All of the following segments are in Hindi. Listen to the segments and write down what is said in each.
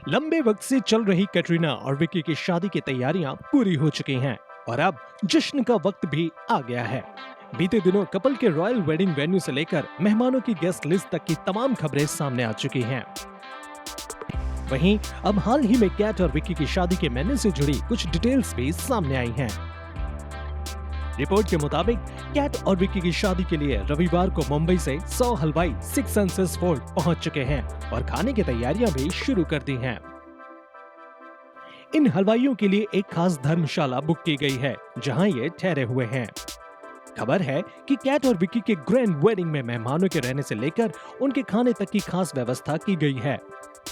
लंबे वक्त से चल रही कैटरीना और विकी की शादी की तैयारियां पूरी हो चुकी हैं और अब जश्न का वक्त भी आ गया है। बीते दिनों कपल के रॉयल वेडिंग वेन्यू से लेकर मेहमानों की गेस्ट लिस्ट तक की तमाम खबरें सामने आ चुकी हैं। वहीं अब हाल ही में कैट और विकी की शादी के मेन्यू से जुड़ी कुछ डिटेल्स भी सामने आई हैं। रिपोर्ट के मुताबिक कैट और विकी की शादी के लिए रविवार को मुंबई से 100 हलवाई सिक्स सेंसेस फोर्ट पहुंच चुके हैं और खाने की तैयारियां भी शुरू कर दी हैं। इन हलवाइयों के लिए एक खास धर्मशाला बुक की गई है जहां ये ठहरे हुए हैं। खबर है कि कैट और विकी के ग्रैंड वेडिंग में मेहमानों के रहने से लेकर उनके खाने तक की खास व्यवस्था की गई है।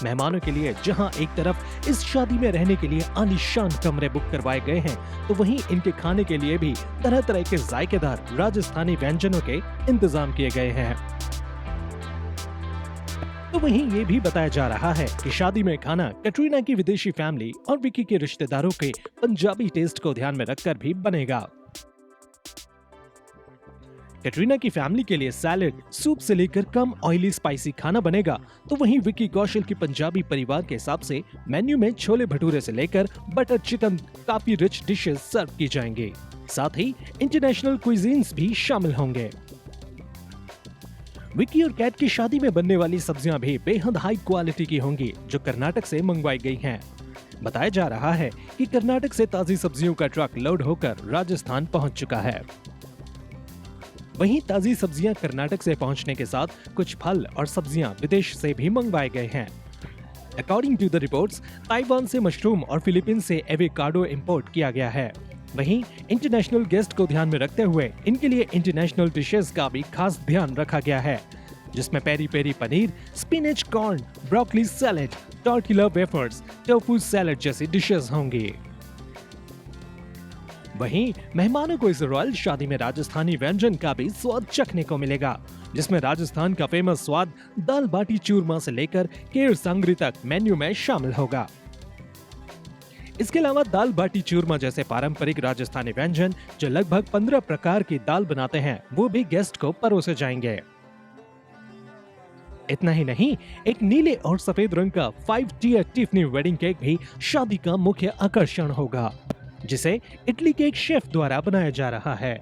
मेहमानों के लिए जहां एक तरफ इस शादी में रहने के लिए आलीशान कमरे बुक करवाए गए हैं, तो वहीं इनके खाने के लिए भी तरह तरह के जायकेदार राजस्थानी व्यंजनों के इंतजाम किए गए हैं। तो वहीं ये भी बताया जा रहा है कि शादी में खाना कैटरीना की विदेशी फैमिली और विकी के रिश्तेदारों के पंजाबी टेस्ट को ध्यान में रखकर भी बनेगा। कैटरीना की फैमिली के लिए सैलेड, सूप से लेकर कम ऑयली स्पाइसी खाना बनेगा, तो वहीं विकी कौशल की पंजाबी परिवार के हिसाब से मेन्यू में छोले भटूरे से लेकर बटर चिकन काफी रिच डिशेस सर्व की जाएंगे। साथ ही इंटरनेशनल क्विजीन्स भी शामिल होंगे। विकी और कैट की शादी में बनने वाली सब्जियां भी बेहद हाई क्वालिटी की होंगी, जो कर्नाटक से मंगवाई गई हैं। बताया जा रहा है कि कर्नाटक से ताजी सब्जियों का ट्रक लोड होकर राजस्थान पहुंच चुका है। वहीं ताजी सब्जियां कर्नाटक से पहुंचने के साथ कुछ फल और सब्जियां विदेश से भी मंगवाए गए हैं। According to the reports, Taiwan से मशरूम और फिलीपींस से एवोकाडो इंपोर्ट किया गया है। वहीं इंटरनेशनल गेस्ट को ध्यान में रखते हुए इनके लिए इंटरनेशनल डिशेस का भी खास ध्यान रखा गया है, जिसमें peri peri paneer, spinach corn, broccoli salad, tortilla wafers, tofu salad dishes डिशेस होंगी। वहीं मेहमानों को इस रॉयल शादी में राजस्थानी व्यंजन का भी स्वाद चखने को मिलेगा, जिसमें राजस्थान का फेमस स्वाद दाल बाटी चूरमा से लेकर केर सांगरी तक मेन्यू में शामिल होगा। इसके अलावा दाल बाटी चूरमा जैसे पारंपरिक राजस्थानी व्यंजन जो लगभग 15 प्रकार की दाल बनाते हैं, वो भी गेस्ट को परोसे जाएंगे। इतना ही नहीं, एक नीले और सफेद रंग का 5 टियर टिफनी वेडिंग केक भी शादी का मुख्य आकर्षण होगा, जिसे इटली के एक शेफ द्वारा बनाया जा रहा है।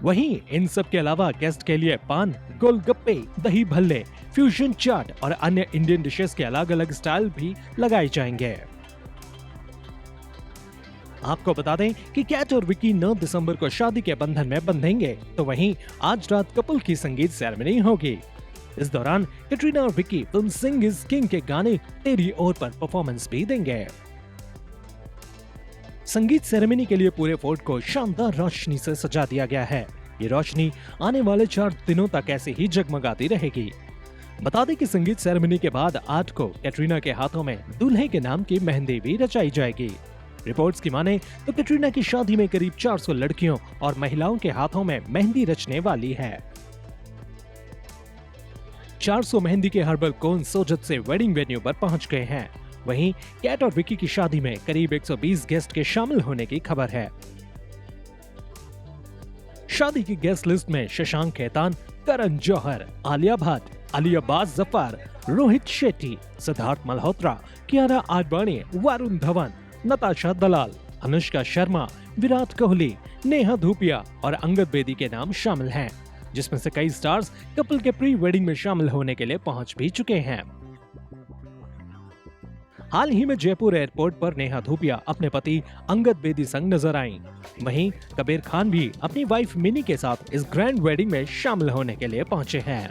वहीं इन सब के अलावा गेस्ट के लिए पान, गोलगप्पे, दही भल्ले, फ्यूजन चाट और अन्य इंडियन डिशेस के अलग अलग स्टाइल भी लगाए जाएंगे। आपको बता दें कि कैट और विकी 9 दिसंबर को शादी के बंधन में बंधेंगे, तो वहीं आज रात कपल की संगीत सेरेमनी होगी। इस दौरान कैटरीना और Vicky film Singh is King के गाने तेरी ओर पर परफॉर्मेंस भी देंगे। संगीत सेरेमनी के लिए पूरे फोर्ट को शानदार रोशनी से सजा दिया गया है। ये रोशनी आने वाले 4 दिनों तक ऐसे ही जगमगाती रहेगी। बता दें कि संगीत सेरेमनी के बाद 8 को कैटरीना के हाथों में दूल्हे के नाम की मेहंदी भी रचाई जाएगी। रिपोर्ट्स की माने तो कैटरीना की शादी में करीब 400 लड़कियों और महिलाओं के हाथों में मेहंदी रचने वाली है। 400 मेहंदी के हर्बल कोन सोजत से वेडिंग वेन्यू पर पहुंच गए हैं। वहीं कैट और विकी की शादी में करीब 120 गेस्ट के शामिल होने की खबर है। शादी की गेस्ट लिस्ट में शशांक खेतान, करण जौहर, आलिया भट्ट, अली अब्बास जफर, रोहित शेट्टी, सिद्धार्थ मल्होत्रा, कियारा आडवाणी, वरुण धवन, नताशा दलाल, अनुष्का शर्मा, विराट कोहली, नेहा धूपिया और अंगद बेदी के नाम शामिल हैं, जिसमें से कई स्टार्स कपल के प्री वेडिंग में शामिल होने के लिए पहुंच भी चुके हैं। हाल ही में जयपुर एयरपोर्ट पर नेहा धूपिया अपने पति अंगद बेदी संग नजर आईं। वहीं कबीर खान भी अपनी वाइफ मिनी के साथ इस ग्रैंड वेडिंग में शामिल होने के लिए पहुंचे हैं।